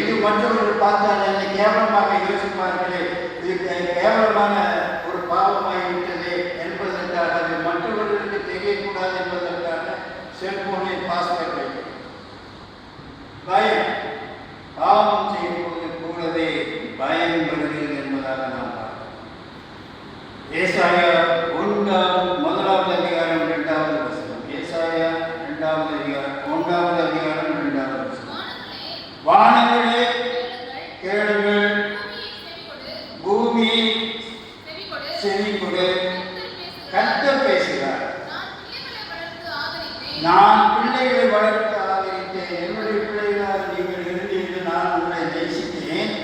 இது மற்றவர்கள் பார்த்தால் என்னை கேவலமாக யோசிப்பார்களே, இது கேவலமான ஒரு பாவமாகிவிட்டது என்பதற்காக, அது மற்றவர்களுக்கு தெரியக்கூடாது என்பதற்காக செல்போனை பாஸ்வேர்ட் வைக்கும். பயம், பாவம் செய்யும்போது கூடவே பயம் வருகிறது என்பதாக நாம் பார்க்கிறோம். ஏசாயா 1வது அதிகாரம் 2வது வசனம். ஏசாயா 2வது அதிகாரம் 1வது அதிகாரம் 2வது வசனம். வானங்களே கேளுங்கள், பூமி செவி கொடு. கர்த்தர் பேசுகிறார். நான் பிள்ளைகளை வளர்த்து ஆதரித்தேன். என்னுடைய பிள்ளைகளால் நீங்கள் இருந்தீர்கள், நான் உங்களை நேசித்தேன்.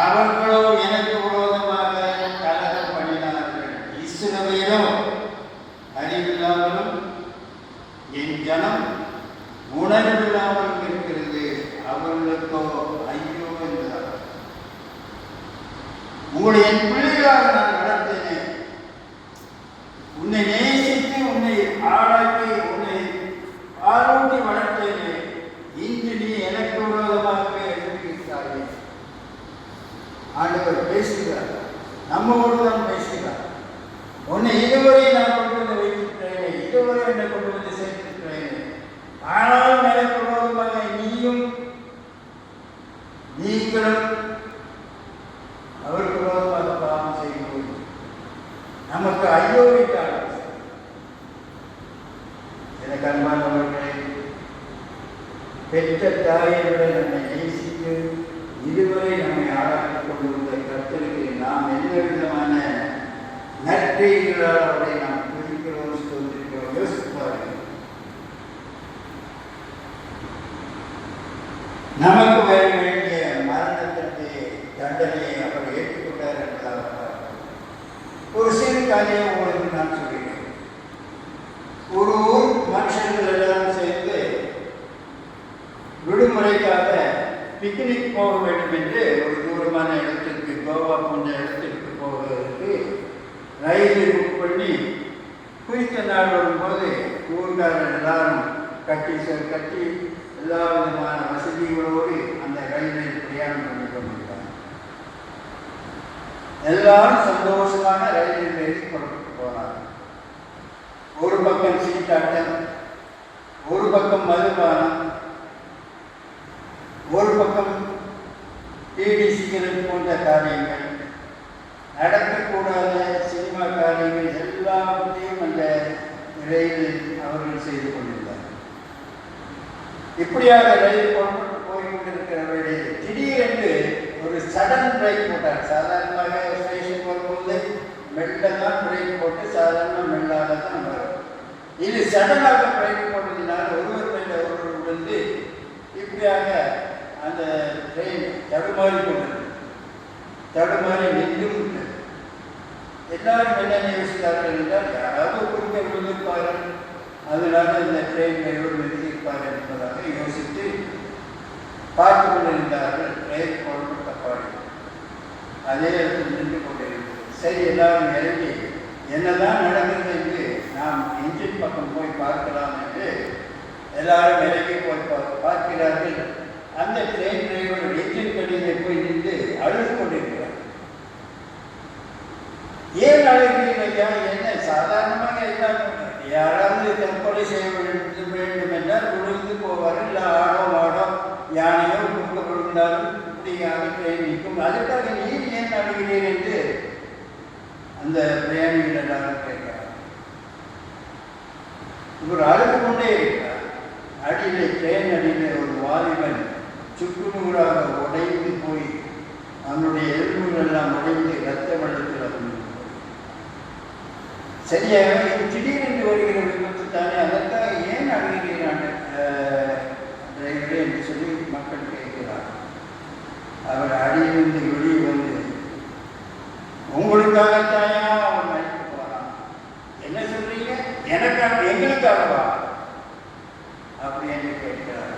அவர்களோ எனக்கு விரோதமாக கலகம் பண்ணினார்கள். இஸ்ரவேலோ அறிவில்லாமலும் என் ஜனம் உணர்வில்லாமலும் இருக்கிறது. அவர்களுக்கோ ஐயோ என்றார். உங்களை என் பிள்ளைகளாக நான் வளர்த்தேனே, உன்னை நேசித்து உன்னை ஆராய்ச்சி உன்னை ஆரோக்கி வளர்த்தேனே, இன்று நீ எனக்கு விரோதமாகவே எழுதியிருக்கிறாயே. ஆண்டவர் பேசுகிறார், நம்மோடு தான் பேசுகிறார். உன்னை இதுவரை நான் கொண்டு வந்து வைத்திருக்கிறேனே, இதுவரை என்னை கொண்டு வந்து சேர்த்திருக்கிறேனே, ஆனாலும் எனக்கு விரோதமாக நீங்களும் அவருக்கு விரோதமாக பாவம் செய்யும்போது நமக்கு ஐயோ என்றார். எனக்கு அன்பானவர்களே, பெற்ற தாயை விட நம்மை நேசித்து இதுவரை நம்மை ஆராய்ந்து கொண்டு வந்த கர்த்தருக்கு நாம் என்ன விதமான நற்செய்திகளால் அவரை நாம் குறிக்கிறோம், சொல்லிருக்கிறோம். யோசிப்பார்கள். நமக்கு வர வேண்டிய மரணத்திற்கு தண்டனையை அவர் ஏற்றுக்கொண்டார் என்பதாக ஒரு சிறு கதையை உங்களுக்கு நான் சொல்கிறேன். ஒரு ஊர் மனுஷர்கள் எல்லாரும் சேர்ந்து விடுமுறைக்காக பிக்னிக் போக வேண்டும் என்று ஒரு தூரமான இடத்திற்கு, கோவா போன்ற இடத்திற்கு போவதற்கு ரயிலை புக் பண்ணி குறித்த நாள் வரும்போது ஊர்காரர் எல்லாரும் கட்டி எல்லா விதமான வசதிகளோடு அந்த ரயிலில் பிரயாணம் பண்ணி கொண்டிருந்தாங்க. எல்லாரும் சந்தோஷமான ரயிலில் ஏறி புறப்பட்டு போனாங்க. ஒரு பக்கம் சீட்டாட்டம், ஒரு பக்கம் மதுபானம், ஒரு பக்கம் பீடி சிகரெட் போன்ற காரியங்கள், நடக்கக்கூடாத சினிமா காரியங்கள் எல்லாவற்றையும் அந்த ரயிலில் அவர்கள் செய்து கொண்டிருந்தார்கள். இப்படியாக ரயில் புறப்பட்டு போய்கொண்டிருக்கிற வேளையில் திடீரென்று ஒரு சடன் பிரேக் போட்டார். சாதாரணமாக ஸ்டேஷன் வரும்போது மெல்ல தான் பிரேக் போட்டு சாதாரண மெல்லாக தான் வரும். இது சடனாக பிரேக் போட்டதினால் ஒருவர் மேலே ஒருவர் விழுந்து இப்படியாக அந்த ட்ரெயின் தடுமாறி கொண்டது. தடுமாறி நின்று விட்டது. எல்லாரும் என்ன யோசித்தார்கள் என்றால், யாராவது குறுக்க விழுந்திருப்பார்கள், அதனால இந்த ட்ரெயின் டிரைவர் நிறுத்தியிருப்பார் என்பதாக யோசித்து பார்த்து கொண்டிருந்தார்கள். ட்ரெயின் புறப்பட்ட பாடு அதே இடத்தில் நின்று கொண்டிருந்தது. சரி, எல்லாரும் இறங்கி என்னதான் நடக்கிறது என்று நாம் இன்ஜின் பக்கம் போய் பார்க்கலாம் என்று எல்லாரும் இறங்கி போய் பார்க்கிறார்கள். அந்த ட்ரெயின் டிரைவர் என்ஜின் கடிதை போய் நின்று அழுது கொண்டிருக்கிறார். ஏன் அழுகிறீர்களா? என்ன சாதாரணமாக இருந்தாலும் யாராவது தற்கொலை செய்ய வேண்டும் என்றால் விழுந்து போவார்கள். இல்லை ஆடோ மாடோ யானையோ குறுக்க விழுந்தாலும் இப்படியாக ட்ரெயின் நிற்கும். அதுக்காக நீர் ஏன் அழுகிறீர் என்று அந்த பிரயாணிகள் எல்லாரும் கேட்கிறார். இவர் அழுது கொண்டே இருக்கிறார். அடியிலே ட்ரெயின் அடியிலே ஒரு வாலிபன் சுக்குநூறாக உடைந்து போய் அவனுடைய எலும்புகள் எல்லாம் உடைந்து இரத்த வெள்ளத்தில் வந்து சரியாக இது திடீரென்று வருகிற விபத்து தானே, அதற்காக ஏன் அழுகிறீர்கள் டிரைவரே என்று சொல்லி மக்கள் கேட்கிறார். அவர் அடியிலிருந்து வெளியே வந்து, உங்களுக்காகத்தாயா அவன் மறைக்க போறான், என்ன சொல்றீங்க, எனக்காக எங்களுக்காகவா அப்படி என்று கேட்கிறார்.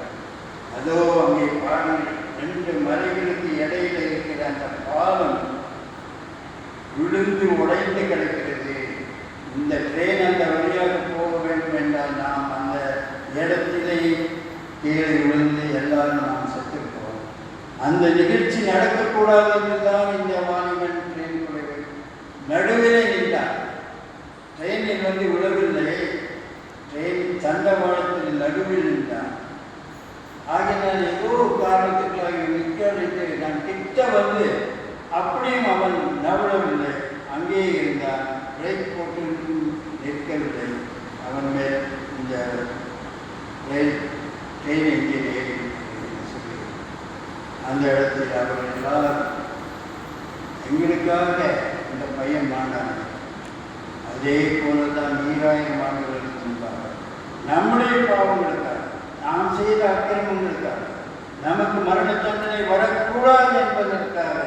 அதோ அங்கே பாருங்கள், 2 மலைகளுக்கு இடையில இருக்கிற அந்த பாலம் விழுந்து உடைந்து கிடக்கிறது. இந்த ட்ரெயின் அந்த வழியாக போக வேண்டும் என்றால் நாம் அந்த இடத்திலே கீழே விழுந்து எல்லாரும் நாம் செத்துருக்கோம். அந்த நிகழ்ச்சி நடக்கக்கூடாது என்றுதான் இந்த வாலிபன் ட்ரெயின் குறைவு நடுவிலே நின்றார். ட்ரெயினில் வந்து விழவில்லை, ட்ரெயின் தண்டவாளத்தில் நடுவில் நின்றான். ஆகினால் ஏதோ காரணத்துக்காக நிற்கிறது. நான் கிட்ட வந்து அப்படியும் அவன் நவழவில்லை, அங்கேயே இருந்தான். பிரேக் போட்டு நிற்கவில்லை. அவன் மேல் இந்த ட்ரெயின் எங்கே ஏறி சொல்லி அந்த இடத்தில் அவர்கள் எல்லாரும் எங்களுக்காக இந்த பையன் மாண்டான். அதே போலதான் 1000 ஆண்டுகளுக்கு முன்பாக நம்முடைய பாவங்களுக்காக, நாம் செய்த அக்கிரமங்களுக்காக, நமக்கு மரண தண்டனை வரக்கூடாது என்பதற்காக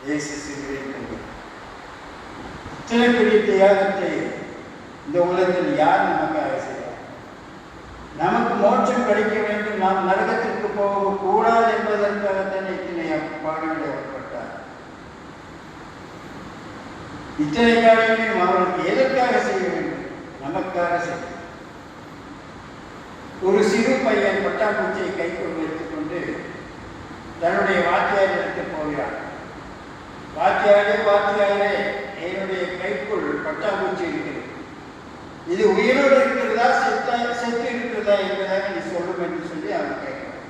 இயேசு சிலுவையில் கொண்டார். இத்தனை பெரிய தியாகத்தை இந்த உலகத்தில் யார் நமக்காக செய்தார்? நமக்கு மோட்சம் கிடைக்க வேண்டும், நாம் நரகத்திற்கு போகக்கூடாது என்பதற்காகத்தான் இத்தனை பாடுகளை ஏற்பட்டார். இத்தனை காரியங்களையும் அவர்களுக்கு எதற்காக செய்ய வேண்டும்? நமக்காக செய்ய. ஒரு சிறு பையன் பட்டாம்பூச்சியை கைக்குள் எடுத்துக்கொண்டு தன்னுடைய வாத்தியாரிடத்து போகிறான். வாத்தியாரே, என்னுடைய கைக்குள் பட்டாம்பூச்சி இருக்கிறது, இது உயிரோடு இருக்கிறதா செத்து இருக்கிறதா என்பதாக நீ சொல்லும் என்று சொல்லி அவன் கேட்கிறான்.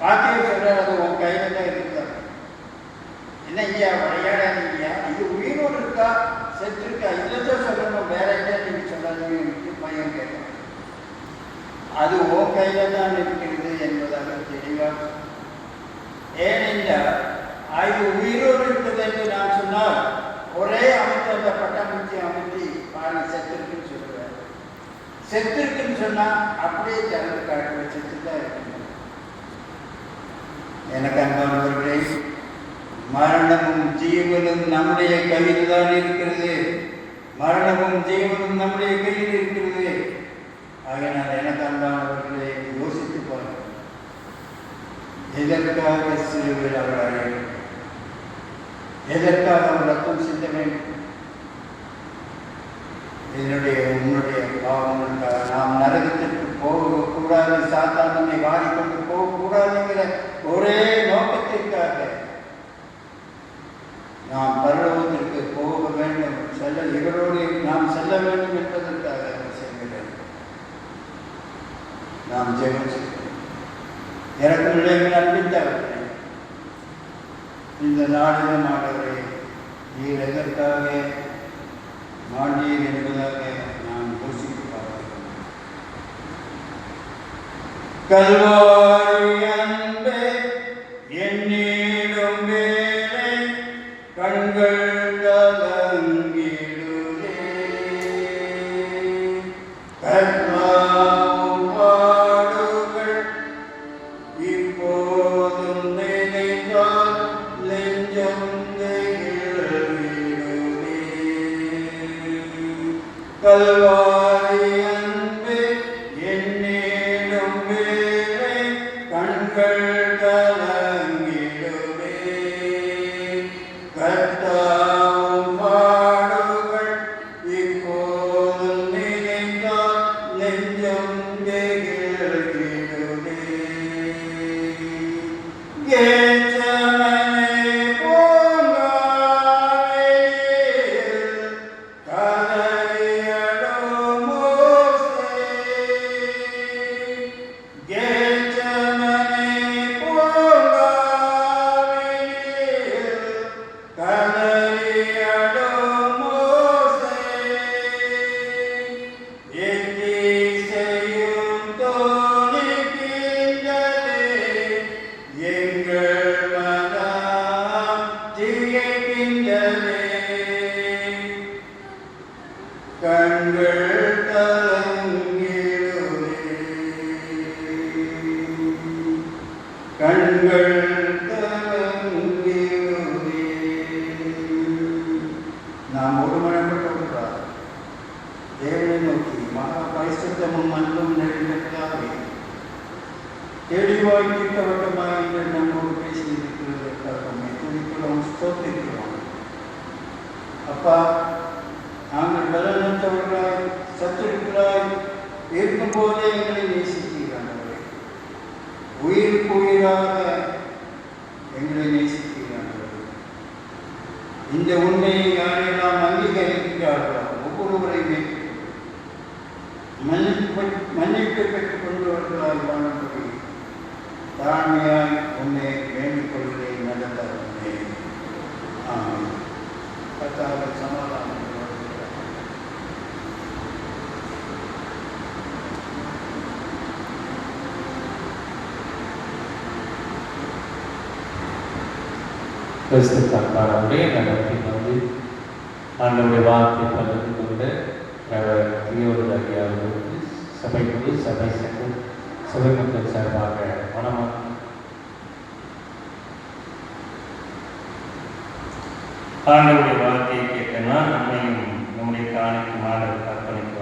வாத்தியார் சொல்றார், அது உன் கையில தான் இருக்கிறார். என்ன ஐயா விளையாடாதீங்கய்யா, இது உயிரோடு இருக்கா செத்து இருக்கா இல்லதான் சொல்லணும், வேற என்ன நீங்க சொல்லாதீங்க பையன் கேட்கிறான். அது உன் கையில தான் இருக்கிறது என்பதாக தெளிவாக. ஏனென்றால் அது உயிரோடு இருக்கிறது என்று நான் சொன்னால் ஒரே அமைத்து அந்த பட்டாம்பூச்சி அமைத்தி பாருங்க செத்துருக்குன்னு சொல்லுவேன். செத்துருக்குன்னு சொன்னா அப்படியே திறந்து காட்டுவ செத்துதான் இருக்கணும். எனக்கு அன்பானவர்களே, மரணமும் ஜீவனும் நம்முடைய கையில் தான் இருக்கிறது. மரணமும் ஜீவனும் நம்முடைய கையில் இருக்கிறது. ஆகையினால் எனக்கு அன்பானவர்களே, யோசித்து பாருங்கள், எதற்காக சிலுவையில் அவர் அடைய வேண்டும்? எதற்காக அவர் ரத்தம் சிந்த வேண்டும்? உன்னுடைய பாவங்களுக்காக. நாம் நரகத்திற்கு போகக்கூடாது, சாத்தான் நம்மை வாரிக்கொண்டு போகக்கூடாதுங்கிற ஒரே நோக்கத்திற்காக, நாம் பரலோகத்திற்கு போக வேண்டும், இவரோடு நாம் செல்ல வேண்டும் என்பதற்காக அவர் செய்கிறார். நாம் ஜெபம் எனக்கு நிலைமை அன்பித்தவர்களே, இந்த நாளிலும் ஆண்டவரே, நீர் எதற்காக மாண்டீர் என்பதாக நான் யோசித்து பார்க்கிறேன். கல்வாரி அன்பே என்னிடும் வேலை கண்கள் கலங்கிடுதே. கல்வாரி அன்பே என்னிடும் வேலை கண்கள் கலங்கிடுமே. கர்த்தாவும் பாடுகள் இப்போதும் நினைந்தால் நெஞ்சம் நெகிழ்கிடுமே. கண்கள் கலங்கிடுமே. நாம் ஒருமனப்பட்டவர்களாக தேவனை நோக்கி மகா பரிசுத்தமும் அன்பும் நிறைந்தவர்களாக தெளிவாய் திட்டவட்டமாக நம்மோடு பேசியிருக்கிறதற்காக துணிக்கிறோம், ஸ்தோத்திரிக்கிறோம். அப்பா, நாங்கள் பலனற்றவர்களாய் சத்துருக்களாய் இருக்கும்போதே எங்களை நேசிக்கிறார்கள். உயிருக்கு உயிராக எங்களை நேசிக்கிறார்கள். இந்த உண்மையை யாரெல்லாம் அங்கீகரிக்கிறார்களோ ஒவ்வொருவரையுமே மன்னிப்பு பெற்றுக் கொண்டவர்களால் வாழப்படி தாழ்மையாய் உன்னை வேண்டிக் கொள்கிறேன். நடந்தார் உண்மை. கர்த்தாவே சமாதானம். கிறிஸ்துக்காரருடைய நடத்தின் வந்து ஆண்டவருடைய வார்த்தை பகிர்ந்து கொண்ட தியோதரியாவுக்கு சபைக்குழு சபை சங்கம் சபை மக்கள் சார்பாக மனமாக ஆண்டவருடைய வார்த்தையை கேட்டனால் நம்மையும் நம்முடைய காணிக்கும் ஆண்டவர் அர்ப்பணிக்க